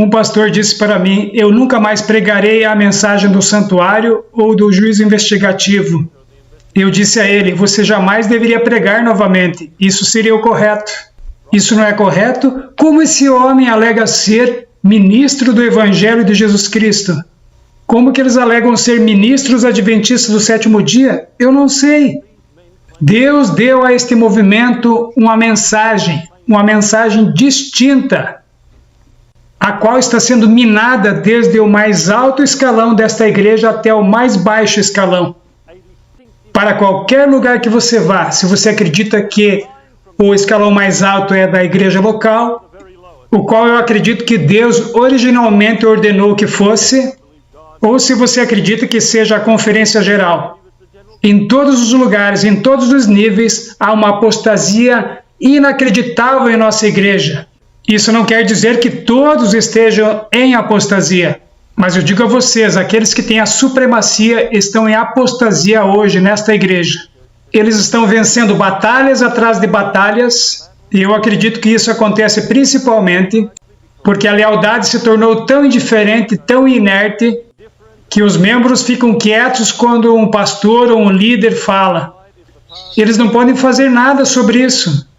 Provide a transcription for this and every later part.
Um pastor disse para mim: eu nunca mais pregarei a mensagem do santuário ou do juízo investigativo. Eu disse a ele: você jamais deveria pregar novamente. Isso seria o correto. Isso não é correto? Como esse homem alega ser ministro do Evangelho de Jesus Cristo? Como que eles alegam ser ministros adventistas do sétimo dia? Eu não sei. Deus deu a este movimento uma mensagem distinta, a qual está sendo minada desde o mais alto escalão desta igreja até o mais baixo escalão. Para qualquer lugar que você vá, se você acredita que o escalão mais alto é da igreja local, o qual eu acredito que Deus originalmente ordenou que fosse, ou se você acredita que seja a conferência geral. Em todos os lugares, em todos os níveis, há uma apostasia inacreditável em nossa igreja. Isso não quer dizer que todos estejam em apostasia, mas eu digo a vocês, aqueles que têm a supremacia estão em apostasia hoje nesta igreja. Eles estão vencendo batalhas atrás de batalhas, e eu acredito que isso acontece principalmente porque a lealdade se tornou tão indiferente, tão inerte, que os membros ficam quietos quando um pastor ou um líder fala. Eles não podem fazer nada sobre isso.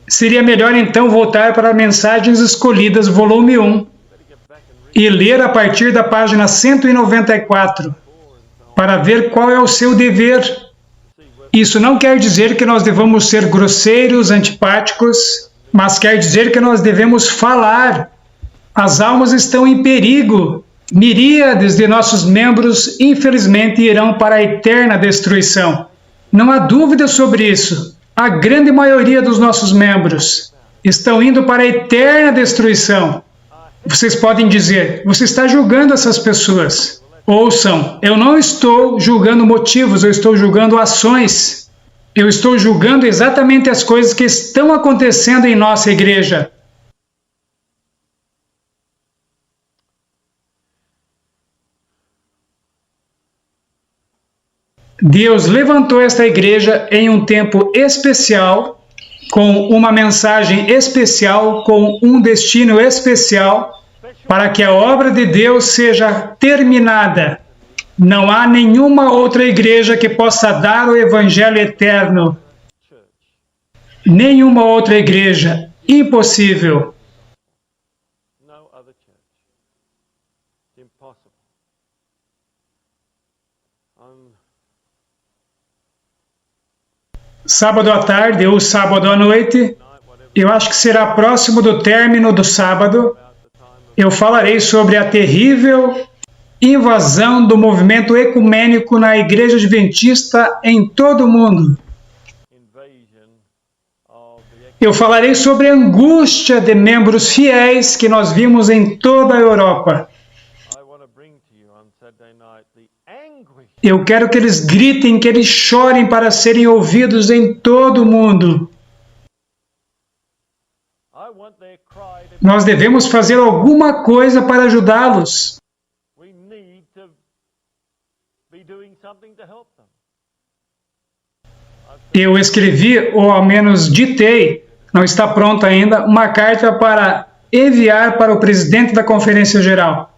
Seria melhor então voltar para Mensagens Escolhidas, volume 1, e ler a partir da página 194, para ver qual é o seu dever. Isso não quer dizer que nós devamos ser grosseiros, antipáticos, mas quer dizer que nós devemos falar. As almas estão em perigo. Miríades de nossos membros, infelizmente, irão para a eterna destruição. Não há dúvida sobre isso. A grande maioria dos nossos membros estão indo para a eterna destruição. Vocês podem dizer: você está julgando essas pessoas. Ouçam, eu não estou julgando motivos, eu estou julgando ações. Eu estou julgando exatamente as coisas que estão acontecendo em nossa igreja. Deus levantou esta igreja em um tempo especial, com uma mensagem especial, com um destino especial, para que a obra de Deus seja terminada. Não há nenhuma outra igreja que possa dar o Evangelho eterno. Nenhuma outra igreja. Impossível. Sábado à tarde ou sábado à noite, eu acho que será próximo do término do sábado, eu falarei sobre a terrível invasão do movimento ecumênico na Igreja Adventista em todo o mundo. Eu falarei sobre a angústia de membros fiéis que nós vimos em toda a Europa. Eu quero que eles gritem, que eles chorem para serem ouvidos em todo o mundo. Nós devemos fazer alguma coisa para ajudá-los. Eu escrevi, ou ao menos ditei, não está pronta ainda, uma carta para enviar para o presidente da Conferência Geral.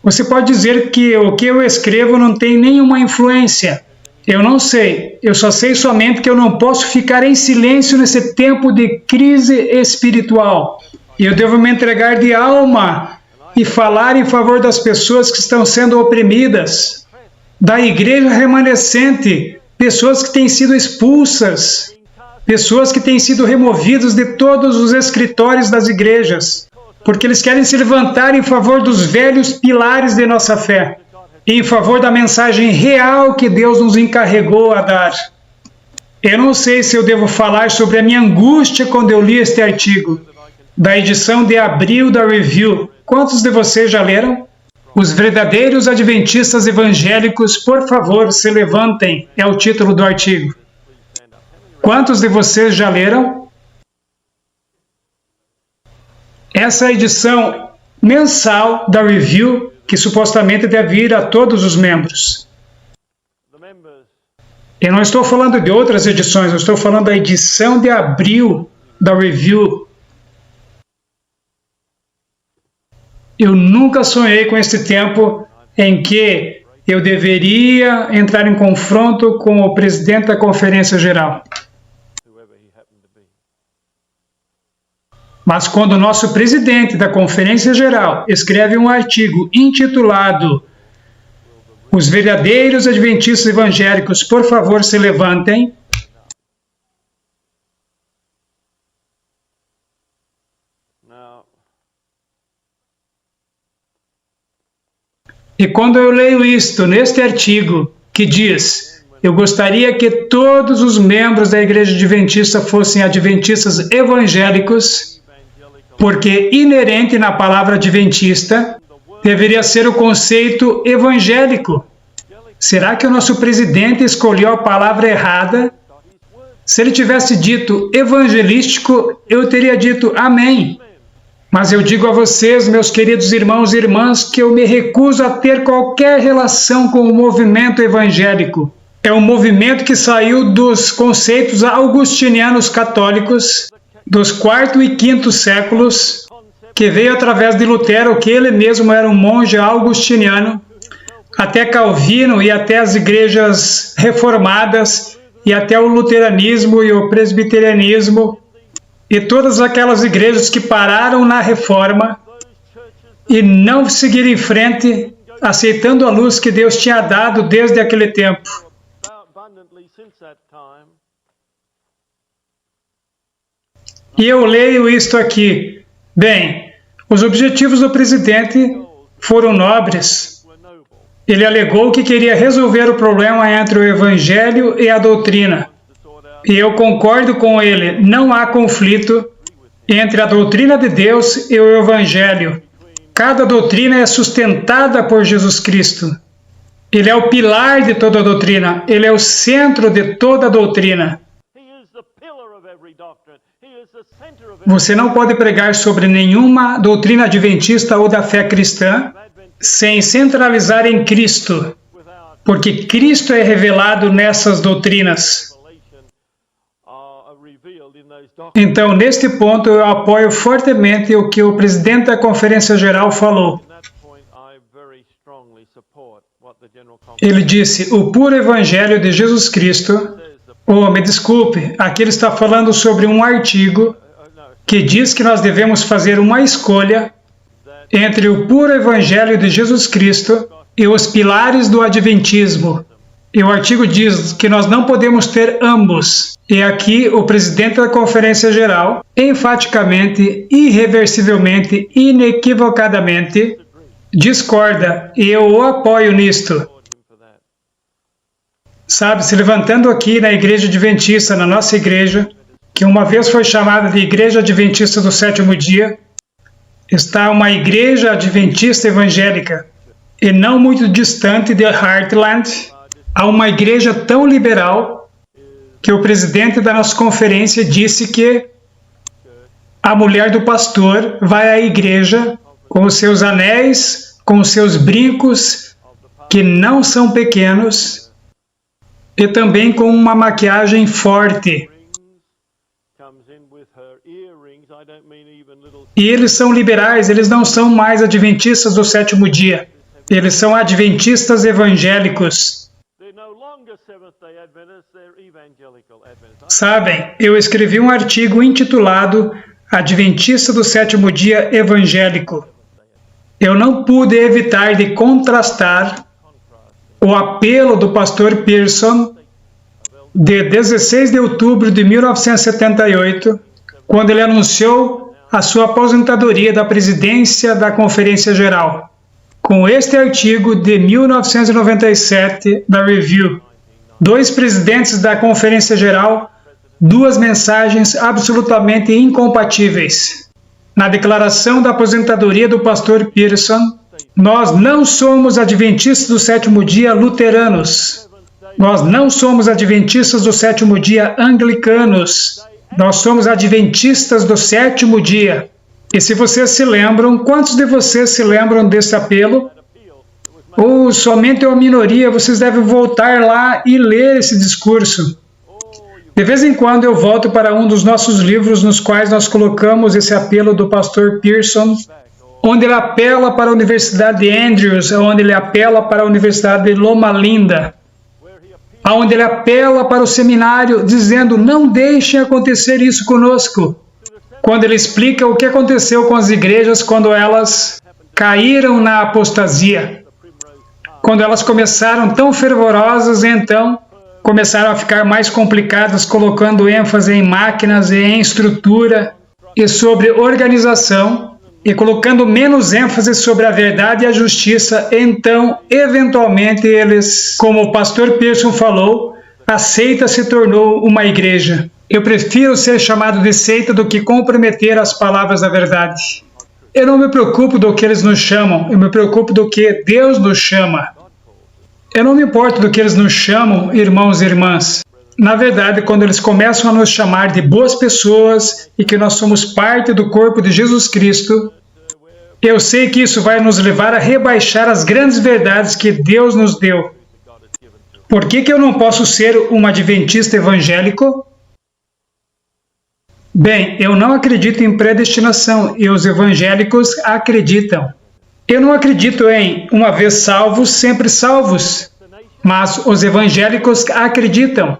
Você pode dizer que o que eu escrevo não tem nenhuma influência. Eu não sei. Eu só sei somente que eu não posso ficar em silêncio nesse tempo de crise espiritual. Eu devo me entregar de alma e falar em favor das pessoas que estão sendo oprimidas, da igreja remanescente, pessoas que têm sido expulsas, pessoas que têm sido removidas de todos os escritórios das igrejas, porque eles querem se levantar em favor dos velhos pilares de nossa fé, em favor da mensagem real que Deus nos encarregou a dar. Eu não sei se eu devo falar sobre a minha angústia quando eu li este artigo, da edição de abril da Review. Quantos de vocês já leram? Os verdadeiros adventistas evangélicos, por favor, se levantem, é o título do artigo. Quantos de vocês já leram? Essa é a edição mensal da Review, que supostamente deve ir a todos os membros. Eu não estou falando de outras edições, eu estou falando da edição de abril da Review. Eu nunca sonhei com esse tempo em que eu deveria entrar em confronto com o presidente da Conferência Geral. Mas quando o nosso presidente da Conferência Geral escreve um artigo intitulado "Os verdadeiros adventistas evangélicos, por favor, se levantem", e quando eu leio isto neste artigo que diz: eu gostaria que todos os membros da Igreja Adventista fossem adventistas evangélicos, porque inerente na palavra adventista deveria ser o conceito evangélico. Será que o nosso presidente escolheu a palavra errada? Se ele tivesse dito evangelístico, eu teria dito amém. Mas eu digo a vocês, meus queridos irmãos e irmãs, que eu me recuso a ter qualquer relação com o movimento evangélico. É um movimento que saiu dos conceitos augustinianos católicos dos quarto e quinto séculos, que veio através de Lutero, que ele mesmo era um monge augustiniano, até Calvino e até as igrejas reformadas, e até o luteranismo e o presbiterianismo, e todas aquelas igrejas que pararam na reforma e não seguiram em frente, aceitando a luz que Deus tinha dado desde aquele tempo. E eu leio isto aqui. Bem, os objetivos do presidente foram nobres. Ele alegou que queria resolver o problema entre o evangelho e a doutrina. E eu concordo com ele, não há conflito entre a doutrina de Deus e o evangelho. Cada doutrina é sustentada por Jesus Cristo. Ele é o pilar de toda a doutrina, ele é o centro de toda a doutrina. Você não pode pregar sobre nenhuma doutrina adventista ou da fé cristã sem centralizar em Cristo, porque Cristo é revelado nessas doutrinas. Então, neste ponto, eu apoio fortemente o que o presidente da Conferência Geral falou. Ele disse: o puro evangelho de Jesus Cristo. Oh, me desculpe, aqui ele está falando sobre um artigo que diz que nós devemos fazer uma escolha entre o puro evangelho de Jesus Cristo e os pilares do adventismo. E o artigo diz que nós não podemos ter ambos. E aqui o presidente da Conferência Geral, enfaticamente, irreversivelmente, inequivocadamente, discorda, e eu o apoio nisto. Sabe, se levantando aqui na Igreja Adventista, na nossa igreja, que uma vez foi chamada de Igreja Adventista do Sétimo Dia, está uma Igreja Adventista evangélica, e não muito distante de Heartland, há uma igreja tão liberal que o presidente da nossa conferência disse que a mulher do pastor vai à igreja com os seus anéis, com os seus brincos, que não são pequenos, e também com uma maquiagem forte. E eles são liberais, eles não são mais adventistas do sétimo dia. Eles são adventistas evangélicos. Sabem, eu escrevi um artigo intitulado Adventista do Sétimo Dia Evangélico. Eu não pude evitar de contrastar o apelo do pastor Pearson de 16 de outubro de 1978, quando ele anunciou a sua aposentadoria da presidência da Conferência Geral, com este artigo de 1997 da Review. Dois presidentes da Conferência Geral, duas mensagens absolutamente incompatíveis. Na declaração da aposentadoria do pastor Pearson, nós não somos adventistas do sétimo dia luteranos. Nós não somos adventistas do sétimo dia anglicanos. Nós somos adventistas do sétimo dia. E se vocês se lembram, quantos de vocês se lembram desse apelo? Ou somente uma minoria, vocês devem voltar lá e ler esse discurso. De vez em quando eu volto para um dos nossos livros nos quais nós colocamos esse apelo do pastor Pearson onde ele apela para a Universidade de Andrews, onde ele apela para a Universidade de Loma Linda, onde ele apela para o seminário, dizendo, não deixem acontecer isso conosco. Quando ele explica o que aconteceu com as igrejas quando elas caíram na apostasia. Quando elas começaram tão fervorosas, então começaram a ficar mais complicadas, colocando ênfase em máquinas e em estrutura e sobre organização, e colocando menos ênfase sobre a verdade e a justiça. Então, eventualmente, eles, como o pastor Pearson falou, a seita se tornou uma igreja. Eu prefiro ser chamado de seita do que comprometer as palavras da verdade. Eu não me preocupo do que eles nos chamam, eu me preocupo do que Deus nos chama. Eu não me importo do que eles nos chamam, irmãos e irmãs. Na verdade, quando eles começam a nos chamar de boas pessoas e que nós somos parte do corpo de Jesus Cristo, eu sei que isso vai nos levar a rebaixar as grandes verdades que Deus nos deu. Por que eu não posso ser um adventista evangélico? Bem, eu não acredito em predestinação e os evangélicos acreditam. Eu não acredito em uma vez salvos, sempre salvos, mas os evangélicos acreditam.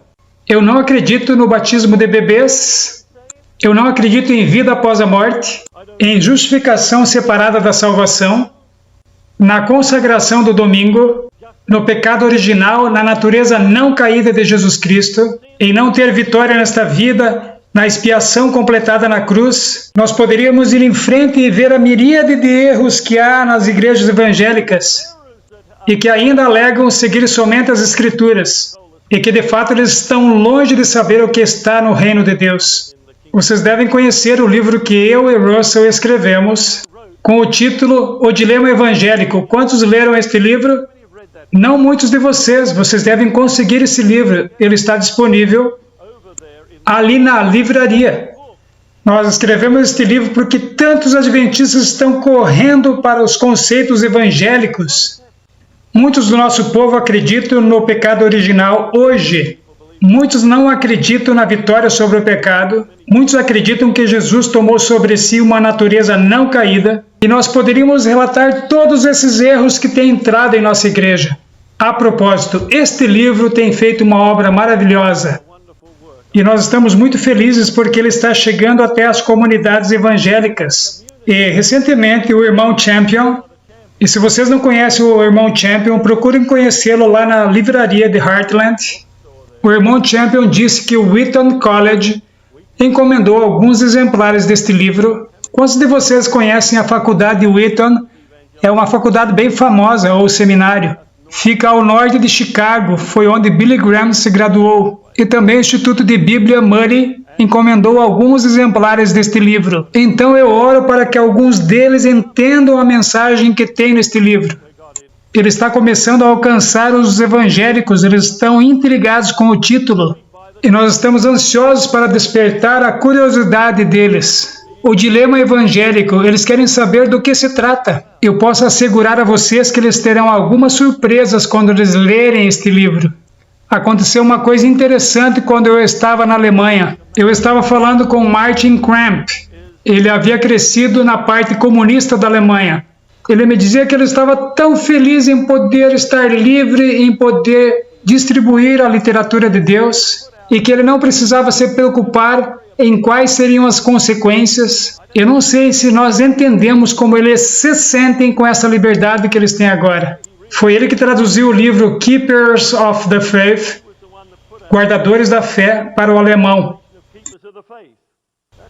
Eu não acredito no batismo de bebês, eu não acredito em vida após a morte, em justificação separada da salvação, na consagração do domingo, no pecado original, na natureza não caída de Jesus Cristo, em não ter vitória nesta vida, na expiação completada na cruz. Nós poderíamos ir em frente e ver a miríade de erros que há nas igrejas evangélicas e que ainda alegam seguir somente as Escrituras e que de fato eles estão longe de saber o que está no reino de Deus. Vocês devem conhecer o livro que eu e Russell escrevemos com o título O Dilema Evangélico. Quantos leram este livro? Não muitos de vocês. Vocês devem conseguir esse livro. Ele está disponível ali na livraria. Nós escrevemos este livro porque tantos adventistas estão correndo para os conceitos evangélicos. Muitos do nosso povo acreditam no pecado original hoje. Muitos não acreditam na vitória sobre o pecado. Muitos acreditam que Jesus tomou sobre si uma natureza não caída. E nós poderíamos relatar todos esses erros que têm entrado em nossa igreja. A propósito, este livro tem feito uma obra maravilhosa. E nós estamos muito felizes porque ele está chegando até as comunidades evangélicas. E recentemente o irmão Champion, e se vocês não conhecem o irmão Champion, procurem conhecê-lo lá na livraria de Heartland. O irmão Champion disse que o Wheaton College encomendou alguns exemplares deste livro. Quantos de vocês conhecem a faculdade Wheaton? É uma faculdade bem famosa, ou seminário. Fica ao norte de Chicago, foi onde Billy Graham se graduou. E também o Instituto de Bíblia Murray encomendou alguns exemplares deste livro. Então eu oro para que alguns deles entendam a mensagem que tem neste livro. Ele está começando a alcançar os evangélicos, eles estão intrigados com o título. E nós estamos ansiosos para despertar a curiosidade deles. O dilema evangélico, eles querem saber do que se trata. Eu posso assegurar a vocês que eles terão algumas surpresas quando eles lerem este livro. Aconteceu uma coisa interessante quando eu estava na Alemanha. Eu estava falando com Martin Kramp. Ele havia crescido na parte comunista da Alemanha. Ele me dizia que ele estava tão feliz em poder estar livre, em poder distribuir a literatura de Deus, e que ele não precisava se preocupar em quais seriam as consequências. Eu não sei se nós entendemos como eles se sentem com essa liberdade que eles têm agora. Foi ele que traduziu o livro Keepers of the Faith, Guardadores da Fé, para o alemão.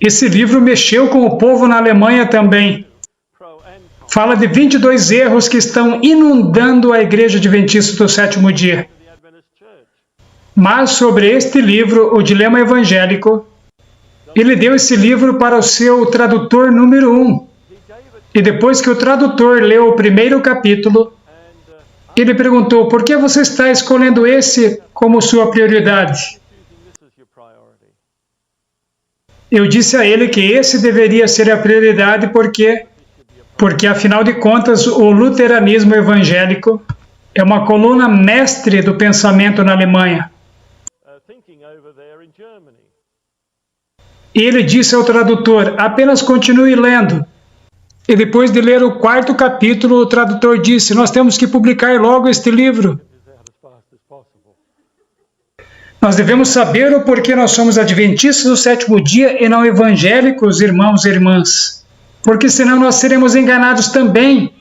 Esse livro mexeu com o povo na Alemanha também. Fala de 22 erros que estão inundando a Igreja Adventista do Sétimo Dia. Mas sobre este livro, O Dilema Evangélico, ele deu esse livro para o seu tradutor número 1. E depois que o tradutor leu o primeiro capítulo, ele perguntou, por que você está escolhendo esse como sua prioridade? Eu disse a ele que esse deveria ser a prioridade porque afinal de contas, o luteranismo evangélico é uma coluna mestre do pensamento na Alemanha. E ele disse ao tradutor, apenas continue lendo. E depois de ler o 4º capítulo, o tradutor disse: nós temos que publicar logo este livro. Nós devemos saber o porquê nós somos adventistas do 7º dia e não evangélicos, irmãos e irmãs. Porque senão nós seremos enganados também.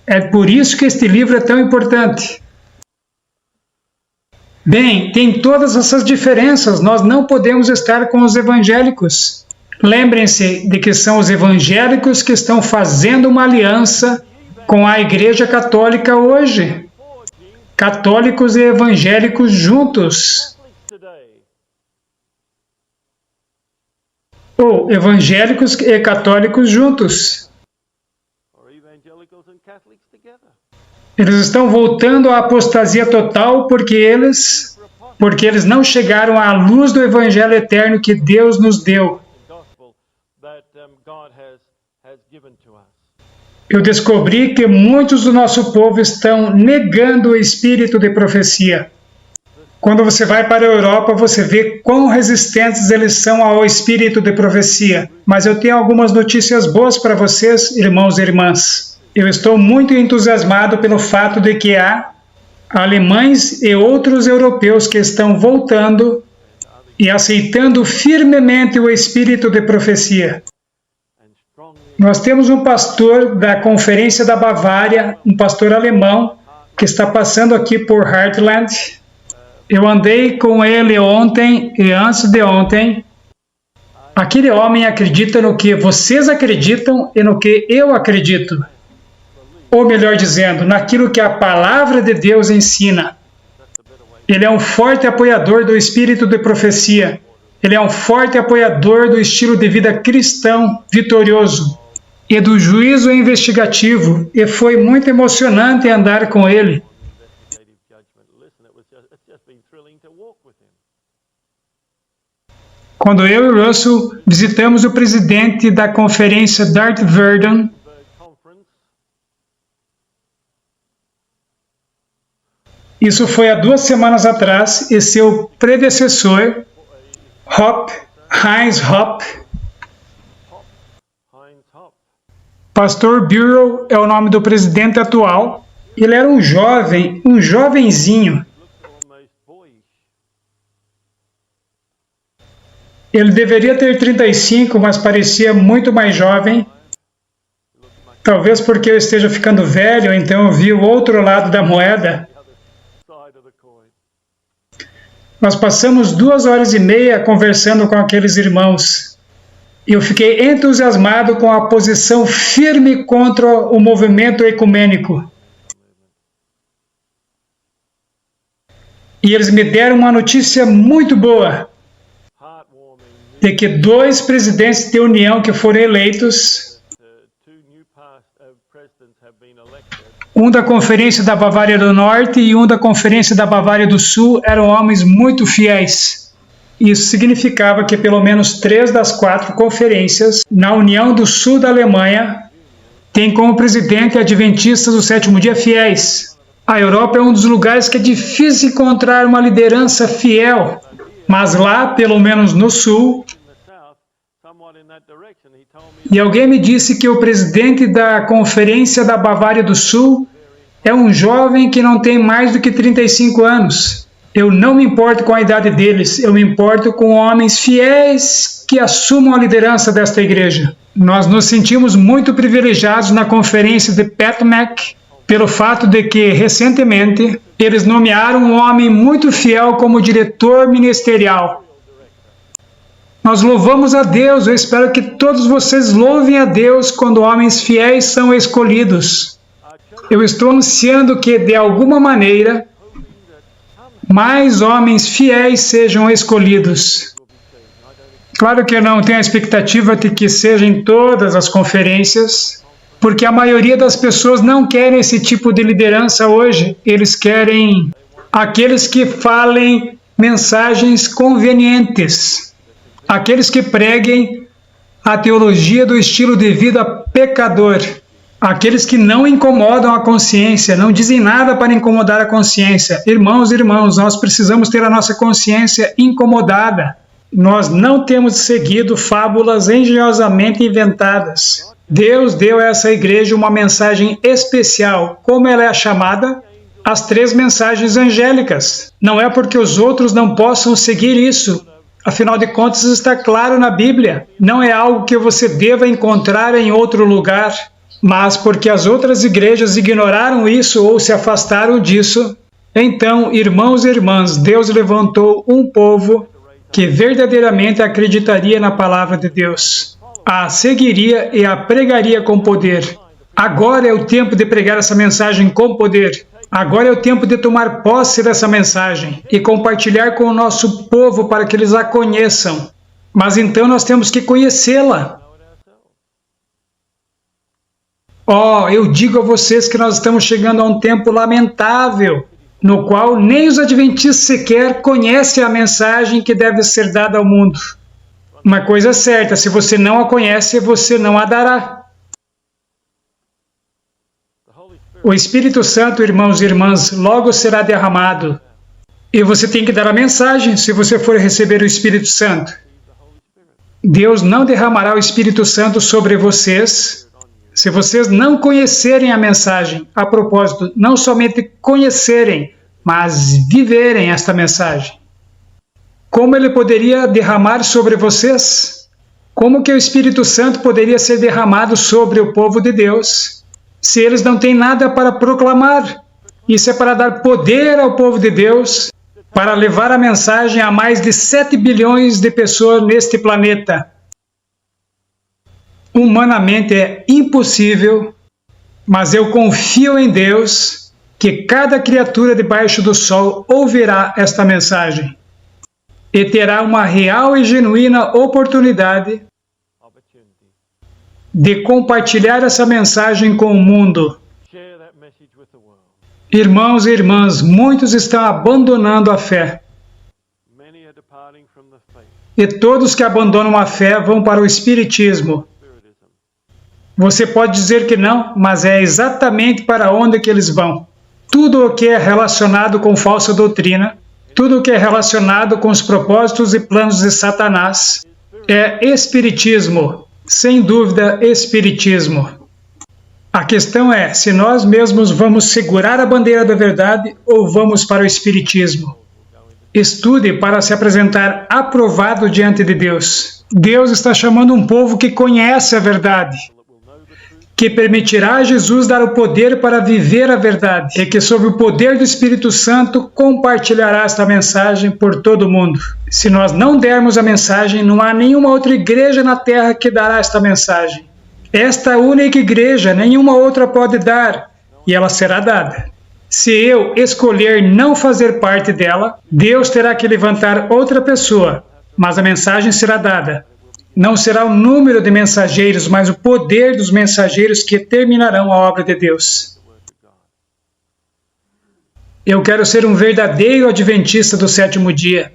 É por isso que este livro é tão importante. Bem, tem todas essas diferenças, nós não podemos estar com os evangélicos. Lembrem-se de que são os evangélicos que estão fazendo uma aliança com a Igreja Católica hoje. Católicos e evangélicos juntos. Ou evangélicos e católicos juntos. Eles estão voltando à apostasia total porque eles não chegaram à luz do Evangelho eterno que Deus nos deu. Eu descobri que muitos do nosso povo estão negando o espírito de profecia. Quando você vai para a Europa, você vê quão resistentes eles são ao espírito de profecia. Mas eu tenho algumas notícias boas para vocês, irmãos e irmãs. Eu estou muito entusiasmado pelo fato de que há alemães e outros europeus que estão voltando e aceitando firmemente o espírito de profecia. Nós temos um pastor da Conferência da Bavária, um pastor alemão, que está passando aqui por Heartland. Eu andei com ele ontem e antes de ontem. Aquele homem acredita no que vocês acreditam e no que eu acredito. Ou melhor dizendo, naquilo que a palavra de Deus ensina. Ele é um forte apoiador do espírito de profecia. Ele é um forte apoiador do estilo de vida cristão vitorioso e do juízo investigativo, e foi muito emocionante andar com ele. Quando eu e Russell visitamos o presidente da conferência Darth Verdun, isso foi há 2 semanas atrás, e seu predecessor, Heinz Hopp, Pastor Bureau é o nome do presidente atual. Ele era um jovenzinho. Ele deveria ter 35, mas parecia muito mais jovem. Talvez porque eu esteja ficando velho, então eu vi o outro lado da moeda. Nós passamos 2 horas e meia conversando com aqueles irmãos. Eu fiquei entusiasmado com a posição firme contra o movimento ecumênico. E eles me deram uma notícia muito boa, de que 2 presidentes de união que foram eleitos, um da Conferência da Bavária do Norte e um da Conferência da Bavária do Sul, eram homens muito fiéis. Isso significava que pelo menos 3 das 4 conferências na União do Sul da Alemanha têm como presidente adventistas do 7º dia fiéis. A Europa é um dos lugares que é difícil encontrar uma liderança fiel, mas lá, pelo menos no Sul, e alguém me disse que o presidente da Conferência da Bavária do Sul é um jovem que não tem mais do que 35 anos. Eu não me importo com a idade deles, eu me importo com homens fiéis que assumam a liderança desta igreja. Nós nos sentimos muito privilegiados na conferência de Petmac pelo fato de que, recentemente, eles nomearam um homem muito fiel como diretor ministerial. Nós louvamos a Deus, eu espero que todos vocês louvem a Deus quando homens fiéis são escolhidos. Eu estou ansiando que, de alguma maneira, mais homens fiéis sejam escolhidos. Claro que eu não tenho a expectativa de que seja em todas as conferências, porque a maioria das pessoas não querem esse tipo de liderança hoje. Eles querem aqueles que falem mensagens convenientes, aqueles que preguem a teologia do estilo de vida pecador, aqueles que não incomodam a consciência, não dizem nada para incomodar a consciência. Irmãos e irmãs, nós precisamos ter a nossa consciência incomodada. Nós não temos seguido fábulas engenhosamente inventadas. Deus deu a essa igreja uma mensagem especial. Como ela é chamada? As 3 mensagens angélicas. Não é porque os outros não possam seguir isso. Afinal de contas, está claro na Bíblia. Não é algo que você deva encontrar em outro lugar. Mas porque as outras igrejas ignoraram isso ou se afastaram disso, então, irmãos e irmãs, Deus levantou um povo que verdadeiramente acreditaria na palavra de Deus, a seguiria e a pregaria com poder. Agora é o tempo de pregar essa mensagem com poder. Agora é o tempo de tomar posse dessa mensagem e compartilhar com o nosso povo para que eles a conheçam. Mas então nós temos que conhecê-la. Eu digo a vocês que nós estamos chegando a um tempo lamentável, no qual nem os adventistas sequer conhecem a mensagem que deve ser dada ao mundo. Uma coisa é certa, se você não a conhece, você não a dará. O Espírito Santo, irmãos e irmãs, logo será derramado. E você tem que dar a mensagem se você for receber o Espírito Santo. Deus não derramará o Espírito Santo sobre vocês se vocês não conhecerem a mensagem. A propósito, não somente conhecerem, mas viverem esta mensagem. Como ele poderia derramar sobre vocês? Como que o Espírito Santo poderia ser derramado sobre o povo de Deus, se eles não têm nada para proclamar? Isso é para dar poder ao povo de Deus, para levar a mensagem a mais de 7 bilhões de pessoas neste planeta. Humanamente é impossível, mas eu confio em Deus que cada criatura debaixo do sol ouvirá esta mensagem e terá uma real e genuína oportunidade de compartilhar essa mensagem com o mundo. Irmãos e irmãs, muitos estão abandonando a fé. E todos que abandonam a fé vão para o espiritismo. Você pode dizer que não, mas é exatamente para onde que eles vão. Tudo o que é relacionado com falsa doutrina, tudo o que é relacionado com os propósitos e planos de Satanás, é espiritismo. Sem dúvida, espiritismo. A questão é se nós mesmos vamos segurar a bandeira da verdade ou vamos para o espiritismo. Estude para se apresentar aprovado diante de Deus. Deus está chamando um povo que conhece a verdade, que permitirá a Jesus dar o poder para viver a verdade e que, sob o poder do Espírito Santo, compartilhará esta mensagem por todo o mundo. Se nós não dermos a mensagem, não há nenhuma outra igreja na terra que dará esta mensagem. Esta única igreja, nenhuma outra pode dar, e ela será dada. Se eu escolher não fazer parte dela, Deus terá que levantar outra pessoa, mas a mensagem será dada. Não será o número de mensageiros, mas o poder dos mensageiros que terminarão a obra de Deus. Eu quero ser um verdadeiro adventista do sétimo dia.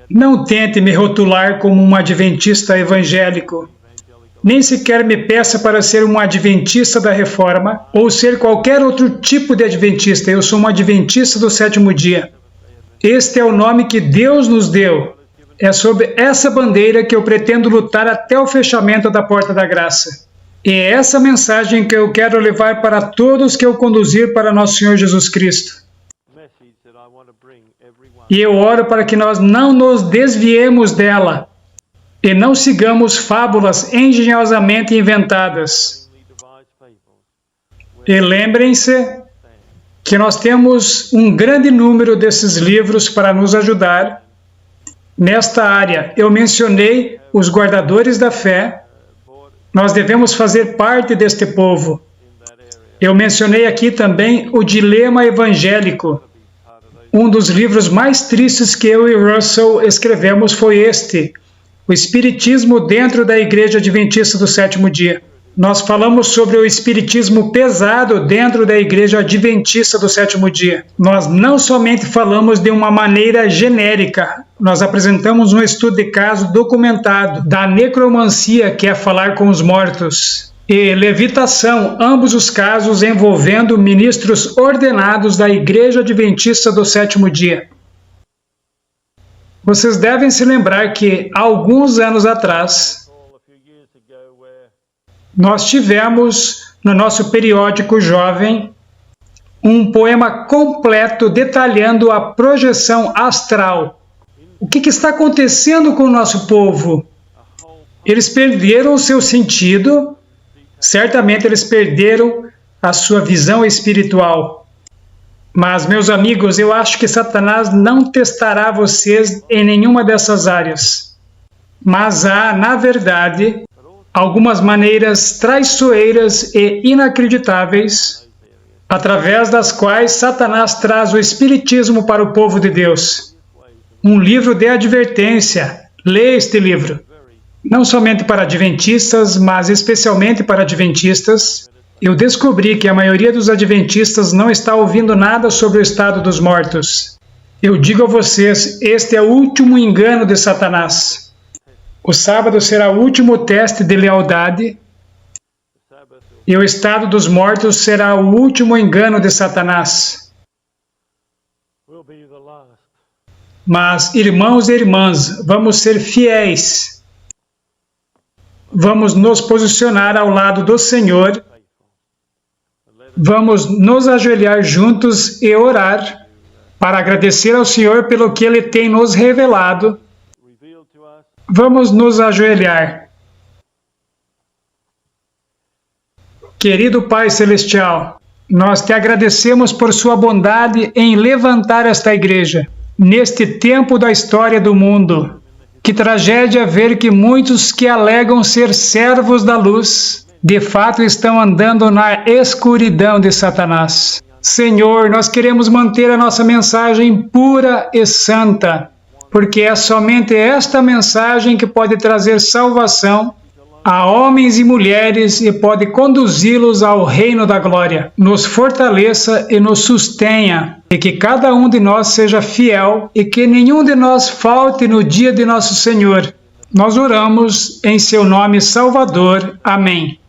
Não tente me rotular como um adventista evangélico. Nem sequer me peça para ser um adventista da reforma ou ser qualquer outro tipo de adventista. Eu sou um adventista do sétimo dia. Este é o nome que Deus nos deu. É sob essa bandeira que eu pretendo lutar até o fechamento da porta da graça. E é essa mensagem que eu quero levar para todos que eu conduzir para nosso Senhor Jesus Cristo. E eu oro para que nós não nos desviemos dela e não sigamos fábulas engenhosamente inventadas. E lembrem-se que nós temos um grande número desses livros para nos ajudar. Nesta área, eu mencionei os guardadores da fé. Nós devemos fazer parte deste povo. Eu mencionei aqui também o dilema evangélico. Um dos livros mais tristes que eu e Russell escrevemos foi este, O Espiritismo dentro da Igreja Adventista do Sétimo Dia. Nós falamos sobre o espiritismo pesado dentro da Igreja Adventista do Sétimo Dia. Nós não somente falamos de uma maneira genérica, nós apresentamos um estudo de caso documentado da necromancia, que é falar com os mortos, e levitação, ambos os casos envolvendo ministros ordenados da Igreja Adventista do Sétimo Dia. Vocês devem se lembrar que, há alguns anos atrás, Nós tivemos no nosso periódico jovem um poema completo detalhando a projeção astral. O que está acontecendo com o nosso povo? Eles perderam o seu sentido, certamente eles perderam a sua visão espiritual. Mas, meus amigos, eu acho que Satanás não testará vocês em nenhuma dessas áreas. Mas há, na verdade, algumas maneiras traiçoeiras e inacreditáveis, através das quais Satanás traz o espiritismo para o povo de Deus. Um livro de advertência. Leia este livro. Não somente para adventistas, mas especialmente para adventistas. Eu descobri que a maioria dos adventistas não está ouvindo nada sobre o estado dos mortos. Eu digo a vocês, este é o último engano de Satanás. O sábado será o último teste de lealdade, e o estado dos mortos será o último engano de Satanás. Mas, irmãos e irmãs, vamos ser fiéis. Vamos nos posicionar ao lado do Senhor. Vamos nos ajoelhar juntos e orar para agradecer ao Senhor pelo que Ele tem nos revelado. Vamos nos ajoelhar. Querido Pai Celestial, nós te agradecemos por sua bondade em levantar esta igreja, neste tempo da história do mundo. Que tragédia ver que muitos que alegam ser servos da luz, de fato estão andando na escuridão de Satanás. Senhor, nós queremos manter a nossa mensagem pura e santa, porque é somente esta mensagem que pode trazer salvação a homens e mulheres e pode conduzi-los ao reino da glória. Nos fortaleça e nos sustenha, e que cada um de nós seja fiel e que nenhum de nós falte no dia de nosso Senhor. Nós oramos em seu nome Salvador. Amém.